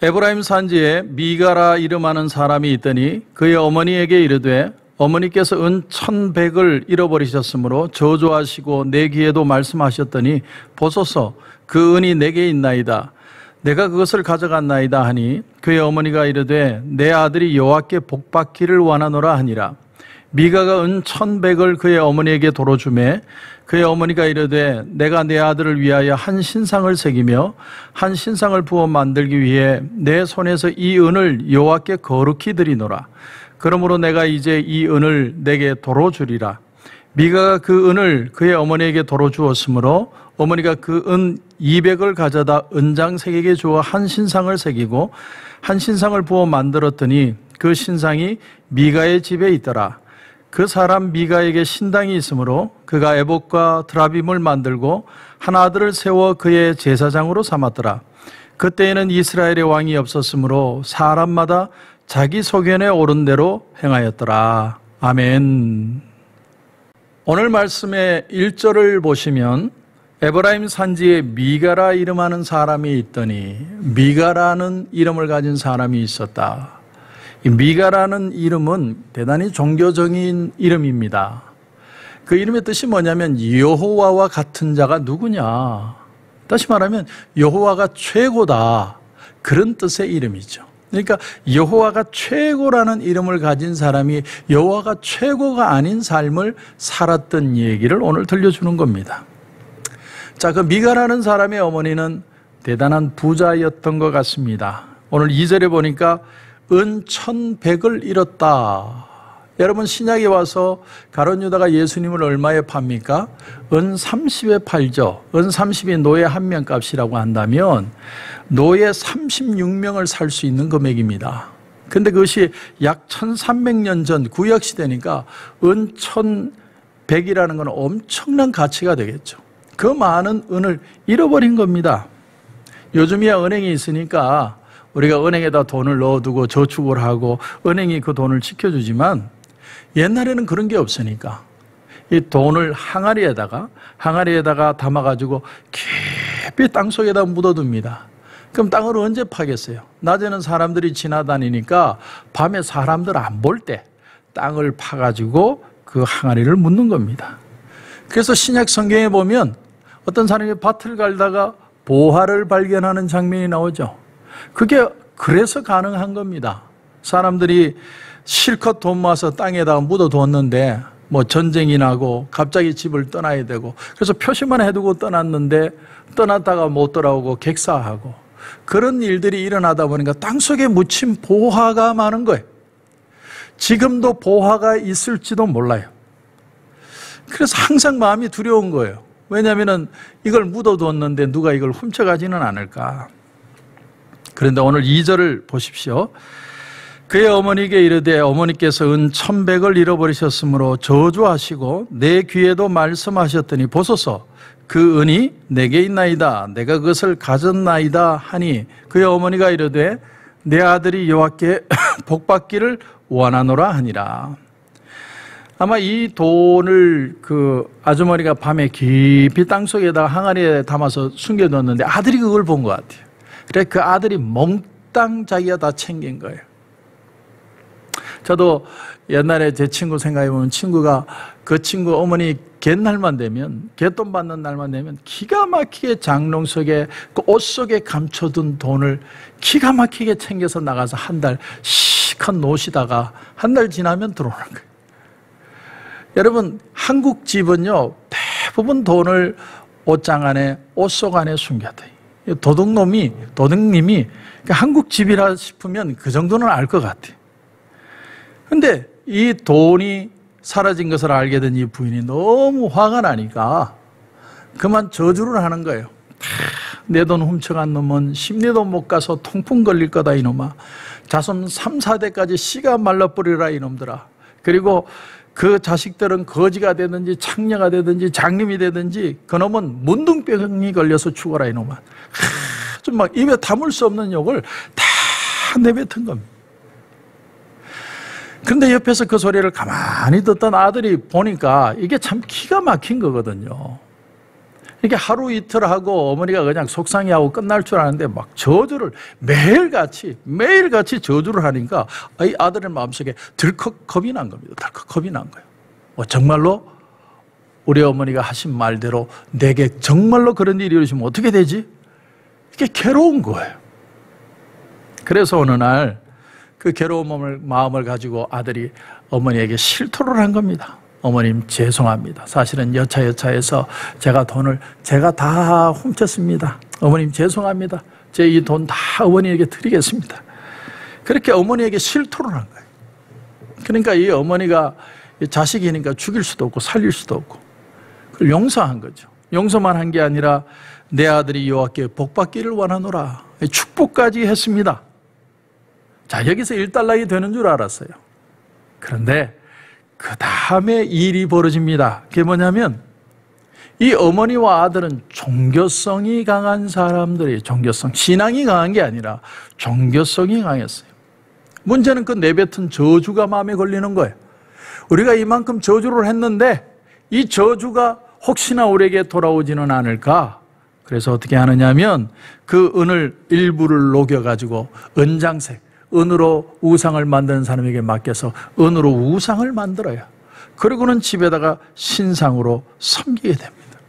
에브라임 산지에 미가라 이름하는 사람이 있더니 그의 어머니에게 이르되 어머니께서 은 1,100을 잃어버리셨으므로 저주하시고 내 귀에도 말씀하셨더니 보소서 그 은이 내게 있나이다. 내가 그것을 가져갔나이다 하니 그의 어머니가 이르되 내 아들이 여호와께 복받기를 원하노라 하니라. 미가가 은 1,100을 그의 어머니에게 도로 주매 그의 어머니가 이르되 내가 내 아들을 위하여 한 신상을 새기며 한 신상을 부어 만들기 위해 내 손에서 이 은을 여호와께 거룩히 드리노라. 그러므로 내가 이제 이 은을 내게 도로 주리라. 미가가 그 은을 그의 어머니에게 도로 주었으므로 어머니가 그 은 200을 가져다 은장색에게 주어 한 신상을 새기고 한 신상을 부어 만들었더니 그 신상이 미가의 집에 있더라. 그 사람 미가에게 신당이 있으므로 그가 에봇과 드라빔을 만들고 한 아들을 세워 그의 제사장으로 삼았더라. 그때에는 이스라엘의 왕이 없었으므로 사람마다 자기 소견에 옳은 대로 행하였더라. 아멘. 오늘 말씀의 1절을 보시면 에브라임 산지에 미가라 이름하는 사람이 있더니 미가라는 이름을 가진 사람이 있었다. 이 미가라는 이름은 대단히 종교적인 이름입니다. 그 이름의 뜻이 뭐냐면 여호와와 같은 자가 누구냐. 다시 말하면 여호와가 최고다. 그런 뜻의 이름이죠. 그러니까 여호와가 최고라는 이름을 가진 사람이 여호와가 최고가 아닌 삶을 살았던 얘기를 오늘 들려주는 겁니다. 자, 그 미가라는 사람의 어머니는 대단한 부자였던 것 같습니다. 오늘 2절에 보니까 은 1,100을 잃었다. 여러분 신약에 와서 가룟 유다가 예수님을 얼마에 팝니까? 은 30에 팔죠. 은 30이 노예 한 명 값이라고 한다면 노예 36명을 살 수 있는 금액입니다. 근데 그것이 약 1300년 전 구약 시대니까 은 1,100이라는 건 엄청난 가치가 되겠죠. 그 많은 은을 잃어버린 겁니다. 요즘이야 은행이 있으니까 우리가 은행에다 돈을 넣어두고 저축을 하고 은행이 그 돈을 지켜주지만 옛날에는 그런 게 없으니까 이 돈을 항아리에다가 담아가지고 깊이 땅속에다 묻어둡니다. 그럼 땅을 언제 파겠어요? 낮에는 사람들이 지나다니니까 밤에 사람들 안 볼 때 땅을 파가지고 그 항아리를 묻는 겁니다. 그래서 신약 성경에 보면 어떤 사람이 밭을 갈다가 보화를 발견하는 장면이 나오죠. 그게 그래서 가능한 겁니다. 사람들이 실컷 돈 모아서 땅에다가 묻어뒀는데 뭐 전쟁이 나고 갑자기 집을 떠나야 되고 그래서 표시만 해두고 떠났는데 떠났다가 못 돌아오고 객사하고 그런 일들이 일어나다 보니까 땅속에 묻힌 보화가 많은 거예요. 지금도 보화가 있을지도 몰라요. 그래서 항상 마음이 두려운 거예요. 왜냐하면 이걸 묻어뒀는데 누가 이걸 훔쳐가지는 않을까. 그런데 오늘 2절을 보십시오. 그의 어머니에게 이르되 어머니께서 은 1,100을 잃어버리셨으므로 저주하시고 내 귀에도 말씀하셨더니 보소서 그 은이 내게 있나이다. 내가 그것을 가졌나이다 하니 그의 어머니가 이르되 내 아들이 여호와께 복받기를 원하노라 하니라. 아마 이 돈을 그 아주머니가 밤에 깊이 땅속에다가 항아리에 담아서 숨겨뒀는데 아들이 그걸 본 것 같아요. 그래 그 아들이 몽땅 자기가 다 챙긴 거예요. 저도 옛날에 제 친구 생각해보면 친구가 그 친구 어머니 갯날만 되면 갯돈 받는 날만 되면 기가 막히게 장롱 속에 그 옷 속에 감춰둔 돈을 기가 막히게 챙겨서 나가서 한 달 시컷 노시다가 한 달 지나면 들어오는 거예요. 여러분 한국 집은요 대부분 돈을 옷장 안에 옷 속 안에 숨겨둬요. 도둑님이 한국 집이라 싶으면 그 정도는 알 것 같아요. 근데 이 돈이 사라진 것을 알게 된 이 부인이 너무 화가 나니까 그만 저주를 하는 거예요. 내 돈 훔쳐간 놈은 심리도 못 가서 통풍 걸릴 거다 이놈아. 자손 3, 4대까지 씨가 말라버리라 이놈들아. 그리고 그 자식들은 거지가 되든지 창녀가 되든지 장님이 되든지 그놈은 문둥병이 걸려서 죽어라 이놈아. 좀 막 입에 담을 수 없는 욕을 다 내뱉은 겁니다. 그런데 옆에서 그 소리를 가만히 듣던 아들이 보니까 이게 참 기가 막힌 거거든요. 이렇게 하루 이틀 하고 어머니가 그냥 속상해하고 끝날 줄 아는데 막 저주를 매일같이 저주를 하니까 이 아들의 마음속에 덜컥 겁이 난 겁니다. 덜컥 겁이 난 거예요. 정말로 우리 어머니가 하신 말대로 내게 정말로 그런 일이 이루어지면 어떻게 되지? 이게 괴로운 거예요. 그래서 어느 날 그 괴로운 마음을 가지고 아들이 어머니에게 실토를 한 겁니다. 어머님 죄송합니다. 사실은 여차여차해서 제가 다 훔쳤습니다. 어머님 죄송합니다. 제 이 돈 다 어머니에게 드리겠습니다. 그렇게 어머니에게 실토를 한 거예요. 그러니까 이 어머니가 자식이니까 죽일 수도 없고 살릴 수도 없고 그걸 용서한 거죠. 용서만 한 게 아니라 내 아들이 여호와께 복받기를 원하노라 축복까지 했습니다. 자, 여기서 일단락이 되는 줄 알았어요. 그런데 그 다음에 일이 벌어집니다. 그게 뭐냐면 이 어머니와 아들은 종교성이 강한 사람들이에요. 신앙이 강한 게 아니라 종교성이 강했어요. 문제는 그 내뱉은 저주가 마음에 걸리는 거예요. 우리가 이만큼 저주를 했는데 이 저주가 혹시나 우리에게 돌아오지는 않을까? 그래서 어떻게 하느냐면 그 은을 일부를 녹여가지고 은장색, 은으로 우상을 만드는 사람에게 맡겨서 은으로 우상을 만들어요. 그리고는 집에다가 신상으로 섬기게 됩니다.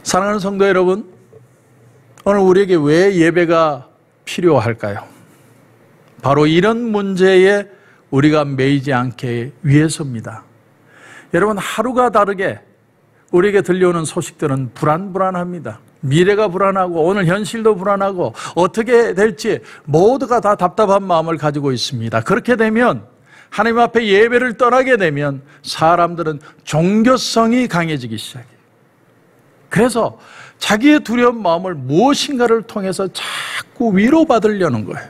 사랑하는 성도 여러분, 오늘 우리에게 왜 예배가 필요할까요? 바로 이런 문제에 우리가 매이지 않게 위해서입니다. 여러분, 하루가 다르게 우리에게 들려오는 소식들은 불안합니다. 미래가 불안하고 오늘 현실도 불안하고 어떻게 될지 모두가 다 답답한 마음을 가지고 있습니다. 그렇게 되면 하나님 앞에 예배를 떠나게 되면 사람들은 종교성이 강해지기 시작해요. 그래서 자기의 두려운 마음을 무엇인가를 통해서 자꾸 위로받으려는 거예요.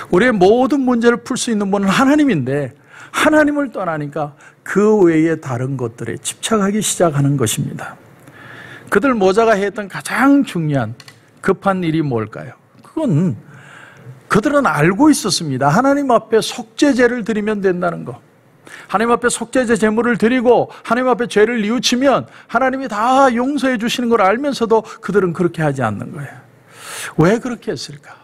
우리의 모든 문제를 풀 수 있는 분은 하나님인데 하나님을 떠나니까 그 외에 다른 것들에 집착하기 시작하는 것입니다. 그들 모자가 했던 가장 중요한 급한 일이 뭘까요? 그건 그들은 알고 있었습니다. 하나님 앞에 속죄제를 드리면 된다는 거. 하나님 앞에 속죄제 제물을 드리고 하나님 앞에 죄를 뉘우치면 하나님이 다 용서해 주시는 걸 알면서도 그들은 그렇게 하지 않는 거예요. 왜 그렇게 했을까?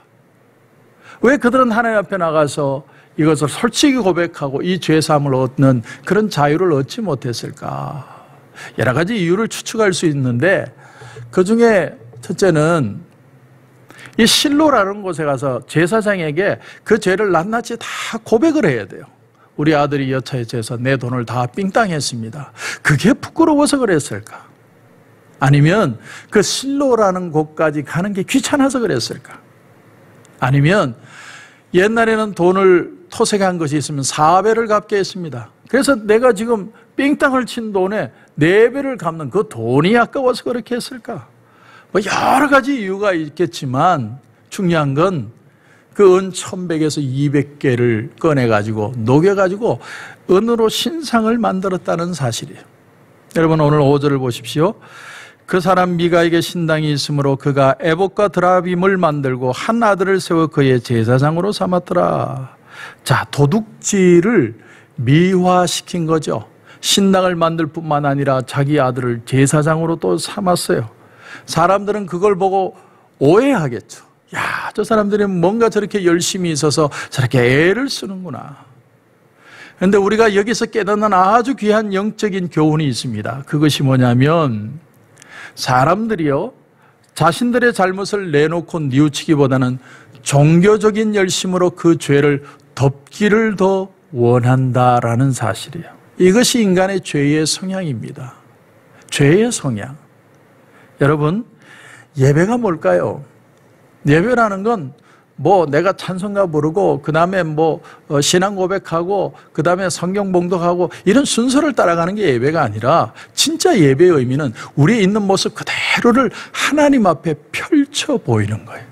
왜 그들은 하나님 앞에 나가서 이것을 솔직히 고백하고 이 죄사함을 얻는 그런 자유를 얻지 못했을까? 여러 가지 이유를 추측할 수 있는데 그 중에 첫째는 이 실로라는 곳에 가서 제사장에게 그 죄를 낱낱이 다 고백을 해야 돼요. 우리 아들이 여차여차해서 내 돈을 다 삥땅했습니다. 그게 부끄러워서 그랬을까? 아니면 그 실로라는 곳까지 가는 게 귀찮아서 그랬을까? 아니면 옛날에는 돈을 토색한 것이 있으면 4배를 갚게 했습니다. 그래서 내가 지금 삥땅을 친 돈에 4배를 갚는 그 돈이 아까워서 그렇게 했을까? 뭐 여러 가지 이유가 있겠지만 중요한 건 그 은 1100에서 200개를 꺼내가지고 녹여가지고 은으로 신상을 만들었다는 사실이에요. 여러분 오늘 5절을 보십시오. 그 사람 미가에게 신당이 있으므로 그가 에봇과 드라빔을 만들고 한 아들을 세워 그의 제사장으로 삼았더라. 자, 도둑질을 미화시킨 거죠. 신당을 만들 뿐만 아니라 자기 아들을 제사장으로 또 삼았어요. 사람들은 그걸 보고 오해하겠죠. 야, 저 사람들이 뭔가 저렇게 열심히 있어서 저렇게 애를 쓰는구나. 그런데 우리가 여기서 깨닫는 아주 귀한 영적인 교훈이 있습니다. 그것이 뭐냐면 사람들이요, 자신들의 잘못을 내놓고 뉘우치기보다는 종교적인 열심으로 그 죄를 덮기를 더 원한다라는 사실이에요. 이것이 인간의 죄의 성향입니다. 죄의 성향. 여러분, 예배가 뭘까요? 예배라는 건 내가 찬송가 부르고 그 다음에 신앙 고백하고 그 다음에 성경 봉독하고 이런 순서를 따라가는 게 예배가 아니라 진짜 예배의 의미는 우리 있는 모습 그대로를 하나님 앞에 펼쳐 보이는 거예요.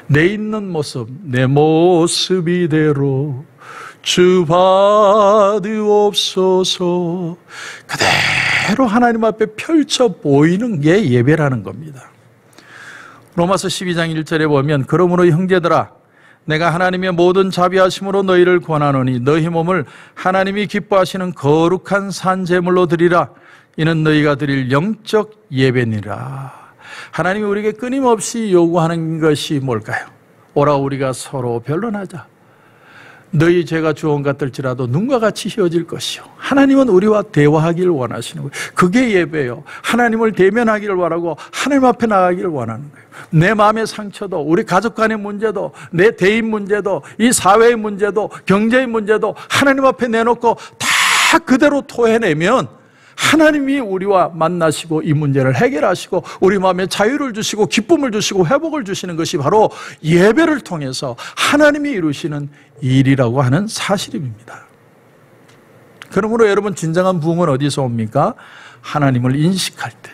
내 있는 모습, 내 모습 이대로 주 받으옵소서 그대로 하나님 앞에 펼쳐 보이는 게 예배라는 겁니다. 로마서 12장 1절에 보면 그러므로 형제들아 내가 하나님의 모든 자비하심으로 너희를 권하노니 너희 몸을 하나님이 기뻐하시는 거룩한 산 제물로 드리라. 이는 너희가 드릴 영적 예배니라. 하나님이 우리에게 끊임없이 요구하는 것이 뭘까요? 오라 우리가 서로 변론하자. 너희 죄가 주온 같을지라도 눈과 같이 휘어질 것이요. 하나님은 우리와 대화하기를 원하시는 거예요. 그게 예배예요. 하나님을 대면하기를 원하고 하나님 앞에 나가기를 원하는 거예요. 내 마음의 상처도, 우리 가족 간의 문제도, 내 대인 문제도, 이 사회의 문제도, 경제의 문제도 하나님 앞에 내놓고 다 그대로 토해내면 하나님이 우리와 만나시고 이 문제를 해결하시고 우리 마음에 자유를 주시고 기쁨을 주시고 회복을 주시는 것이 바로 예배를 통해서 하나님이 이루시는 일이라고 하는 사실입니다. 그러므로 여러분, 진정한 부흥은 어디서 옵니까? 하나님을 인식할 때,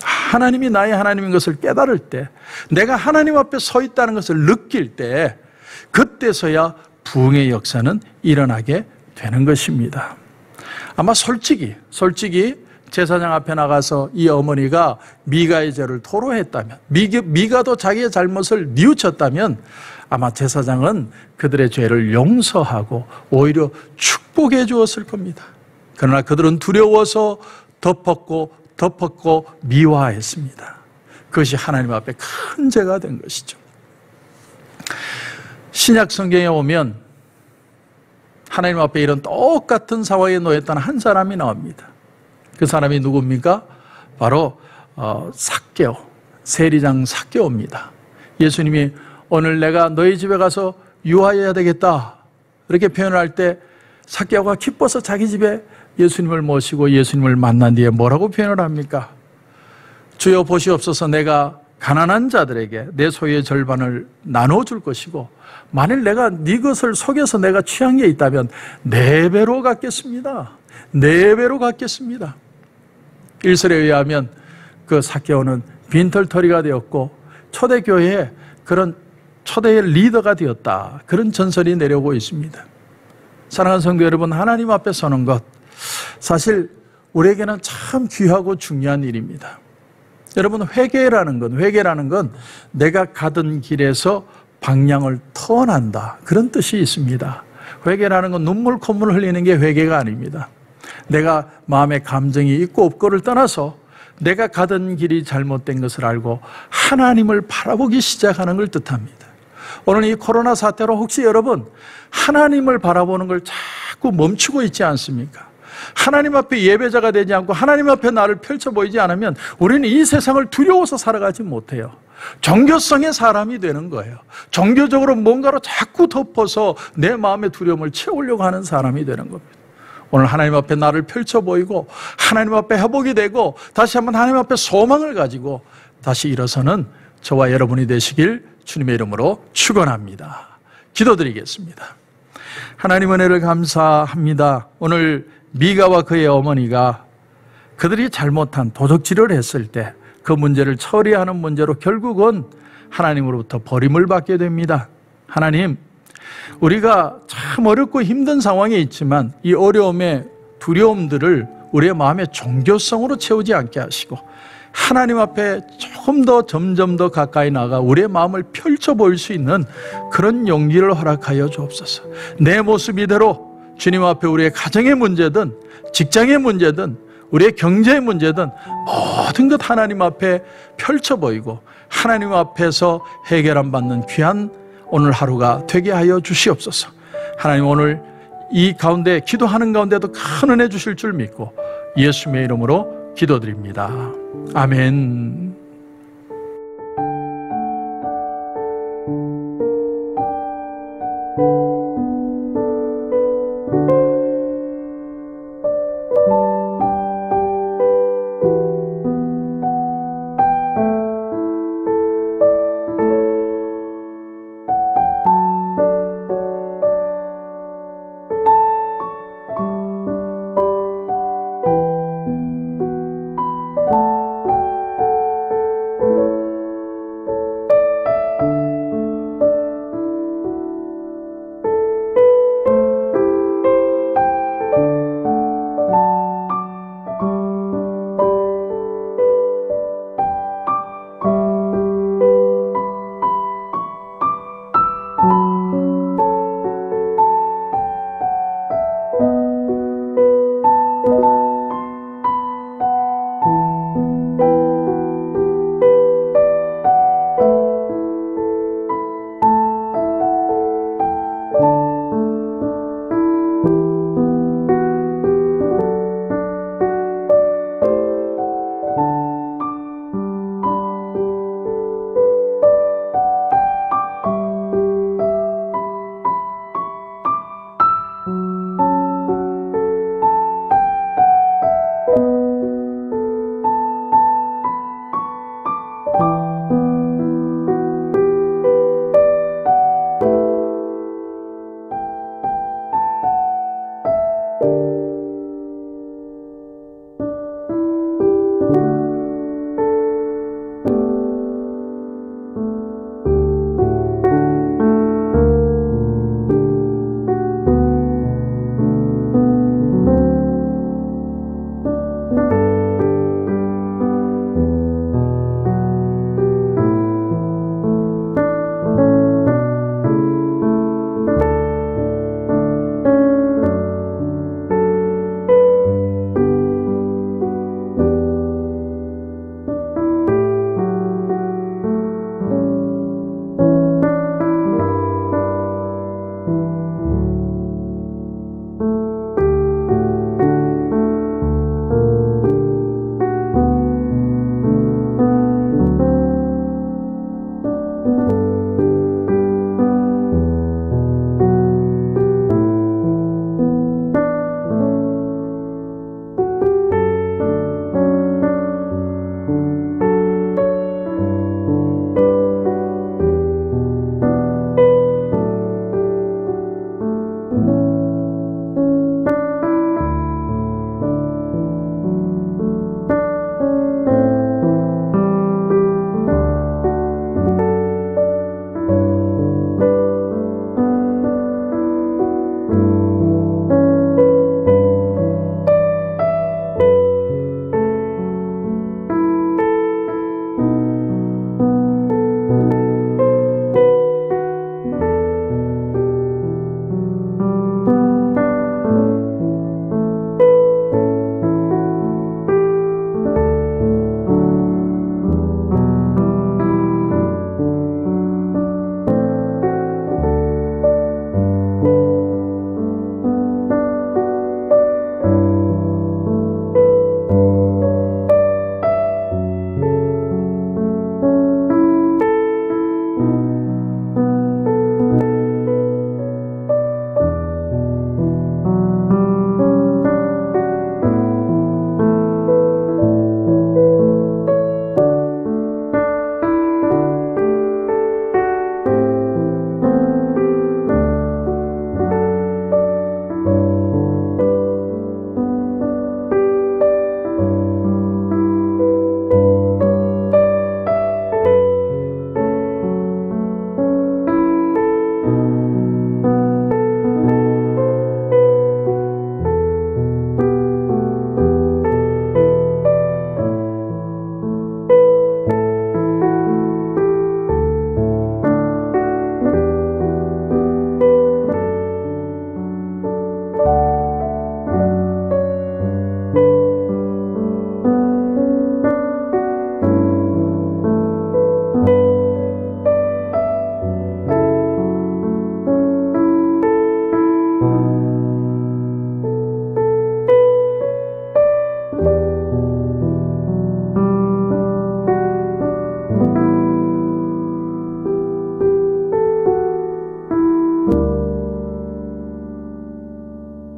하나님이 나의 하나님인 것을 깨달을 때, 내가 하나님 앞에 서 있다는 것을 느낄 때, 그때서야 부흥의 역사는 일어나게 되는 것입니다. 아마 솔직히 제사장 앞에 나가서 이 어머니가 미가의 죄를 토로했다면, 미가도 자기의 잘못을 뉘우쳤다면 아마 제사장은 그들의 죄를 용서하고 오히려 축복해 주었을 겁니다. 그러나 그들은 두려워서 덮었고 미화했습니다. 그것이 하나님 앞에 큰 죄가 된 것이죠. 신약 성경에 오면 하나님 앞에 이런 똑같은 상황에 놓였던 한 사람이 나옵니다. 그 사람이 누굽니까? 바로 삭개오, 세리장 삭개오입니다. 예수님이 오늘 내가 너희 집에 가서 유하여야 되겠다 이렇게 표현을 할 때 삭개오가 기뻐서 자기 집에 예수님을 모시고 예수님을 만난 뒤에 뭐라고 표현을 합니까? 주여 보시옵소서, 내가 가난한 자들에게 내 소유의 절반을 나눠줄 것이고 만일 내가 네 것을 속여서 내가 취한 게 있다면 4배로 갚겠습니다. 4배로 갚겠습니다. 일설에 의하면 그 삭개오는 빈털터리가 되었고 초대교회에 그런 초대의 리더가 되었다, 그런 전설이 내려오고 있습니다. 사랑하는 성도 여러분, 하나님 앞에 서는 것 사실 우리에게는 참 귀하고 중요한 일입니다. 여러분, 회개라는 건 내가 가던 길에서 방향을 턴한다, 그런 뜻이 있습니다. 회개라는 건 눈물 콧물 흘리는 게 회개가 아닙니다. 내가 마음의 감정이 있고 없고를 떠나서 내가 가던 길이 잘못된 것을 알고 하나님을 바라보기 시작하는 걸 뜻합니다. 오늘 이 코로나 사태로 혹시 여러분 하나님을 바라보는 걸 자꾸 멈추고 있지 않습니까? 하나님 앞에 예배자가 되지 않고 하나님 앞에 나를 펼쳐 보이지 않으면 우리는 이 세상을 두려워서 살아가지 못해요. 종교성의 사람이 되는 거예요. 종교적으로 뭔가로 자꾸 덮어서 내 마음의 두려움을 채우려고 하는 사람이 되는 겁니다. 오늘 하나님 앞에 나를 펼쳐 보이고 하나님 앞에 회복이 되고 다시 한번 하나님 앞에 소망을 가지고 다시 일어서는 저와 여러분이 되시길 주님의 이름으로 축원합니다. 기도드리겠습니다. 하나님 은혜를 감사합니다. 오늘 미가와 그의 어머니가 그들이 잘못한 도적질을 했을 때 그 문제를 처리하는 문제로 결국은 하나님으로부터 버림을 받게 됩니다. 하나님, 우리가 참 어렵고 힘든 상황에 있지만 이 어려움의 두려움들을 우리의 마음의 종교성으로 채우지 않게 하시고 하나님 앞에 조금 더 점점 더 가까이 나가 우리의 마음을 펼쳐 보일 수 있는 그런 용기를 허락하여 주옵소서. 내 모습 이대로 주님 앞에 우리의 가정의 문제든 직장의 문제든 우리의 경제의 문제든 모든 것 하나님 앞에 펼쳐 보이고 하나님 앞에서 해결함 받는 귀한 오늘 하루가 되게 하여 주시옵소서. 하나님, 오늘 이 가운데 기도하는 가운데도 큰 은혜 주실 줄 믿고 예수님의 이름으로 기도드립니다. 아멘.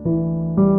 주